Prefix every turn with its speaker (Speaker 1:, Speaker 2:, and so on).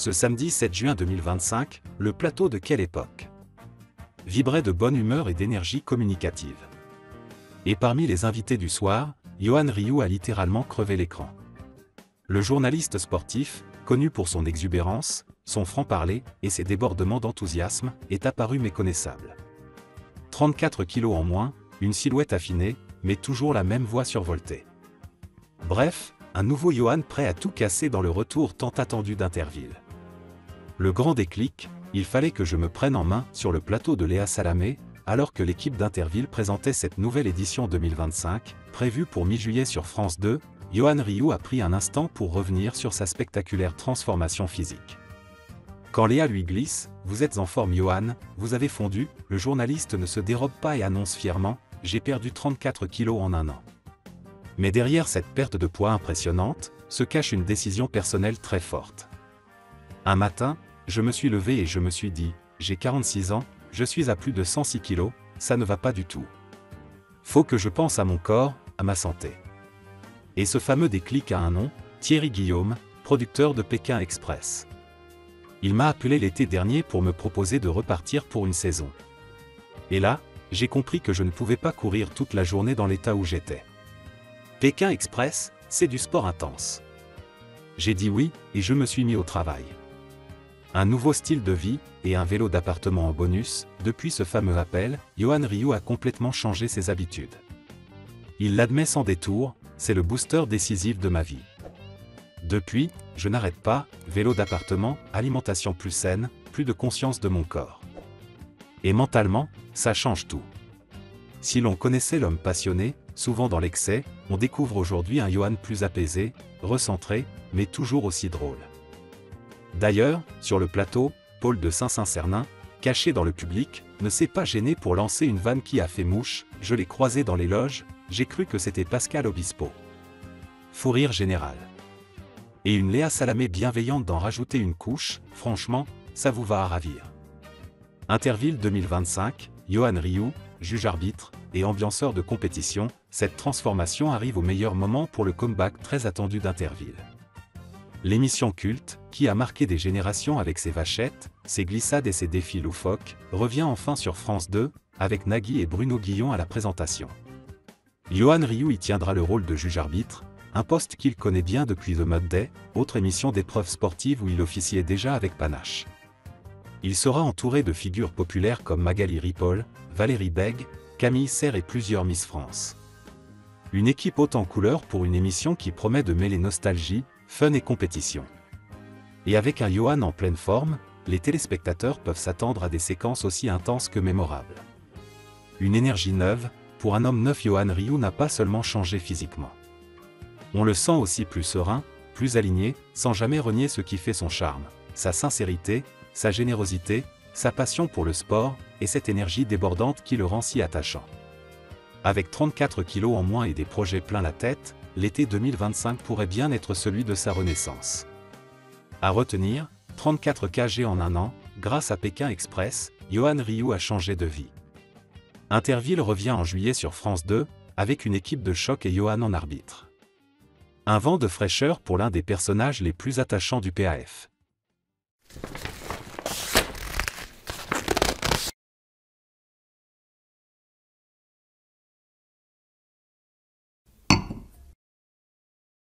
Speaker 1: Ce samedi 7 juin 2025, le plateau de Quelle Époque vibrait de bonne humeur et d'énergie communicative. Et parmi les invités du soir, Yohan Ryu a littéralement crevé l'écran. Le journaliste sportif, connu pour son exubérance, son franc-parler et ses débordements d'enthousiasme, est apparu méconnaissable. 34 kilos en moins, une silhouette affinée, mais toujours la même voix survoltée. Bref, un nouveau Yohan prêt à tout casser dans le retour tant attendu d'Interville. Le grand déclic, il fallait que je me prenne en main sur le plateau de Léa Salamé, alors que l'équipe d'Interville présentait cette nouvelle édition 2025, prévue pour mi-juillet sur France 2, Yohan Ryu a pris un instant pour revenir sur sa spectaculaire transformation physique. Quand Léa lui glisse « Vous êtes en forme Yohan, vous avez fondu », le journaliste ne se dérobe pas et annonce fièrement « J'ai perdu 34 kilos en un an ». Mais derrière cette perte de poids impressionnante, se cache une décision personnelle très forte. Un matin, je me suis levé et je me suis dit « J'ai 46 ans, je suis à plus de 106 kilos, ça ne va pas du tout. Faut que je pense à mon corps, à ma santé. » Et ce fameux déclic a un nom, Thierry Guillaume, producteur de Pékin Express. Il m'a appelé l'été dernier pour me proposer de repartir pour une saison. Et là, j'ai compris que je ne pouvais pas courir toute la journée dans l'état où j'étais. Pékin Express, c'est du sport intense. J'ai dit oui, et je me suis mis au travail. Un nouveau style de vie, et un vélo d'appartement en bonus, depuis ce fameux appel, Yohan Ryu a complètement changé ses habitudes. Il l'admet sans détour, c'est le booster décisif de ma vie. Depuis, je n'arrête pas, vélo d'appartement, alimentation plus saine, plus de conscience de mon corps. Et mentalement, ça change tout. Si l'on connaissait l'homme passionné, souvent dans l'excès, on découvre aujourd'hui un Yohan plus apaisé, recentré, mais toujours aussi drôle. D'ailleurs, sur le plateau, Paul de Saint-Cernin, caché dans le public, ne s'est pas gêné pour lancer une vanne qui a fait mouche, je l'ai croisé dans les loges, j'ai cru que c'était Pascal Obispo. Fou rire général. Et une Léa Salamé bienveillante d'en rajouter une couche, franchement, ça vous va à ravir. Interville 2025, Yohan Ryu, juge-arbitre et ambianceur de compétition, cette transformation arrive au meilleur moment pour le comeback très attendu d'Interville. L'émission culte, qui a marqué des générations avec ses vachettes, ses glissades et ses défis loufoques, revient enfin sur France 2, avec Nagui et Bruno Guillon à la présentation. Yohan Ryu y tiendra le rôle de juge-arbitre, un poste qu'il connaît bien depuis The Mud Day, autre émission d'épreuves sportives où il officiait déjà avec panache. Il sera entouré de figures populaires comme Magali Ripoll, Valérie Bègue, Camille Serre et plusieurs Miss France. Une équipe haute en couleur pour une émission qui promet de mêler nostalgie, fun et compétition. Et avec un Yohan en pleine forme, les téléspectateurs peuvent s'attendre à des séquences aussi intenses que mémorables. Une énergie neuve, pour un homme neuf, Yohan Ryu n'a pas seulement changé physiquement. On le sent aussi plus serein, plus aligné, sans jamais renier ce qui fait son charme, sa sincérité, sa générosité, sa passion pour le sport, et cette énergie débordante qui le rend si attachant. Avec 34 kilos en moins et des projets plein la tête, l'été 2025 pourrait bien être celui de sa renaissance. À retenir, 34 kg en un an, grâce à Pékin Express, Yohan Ryu a changé de vie. Interville revient en juillet sur France 2, avec une équipe de choc et Yohan en arbitre. Un vent de fraîcheur pour l'un des personnages les plus attachants du PAF.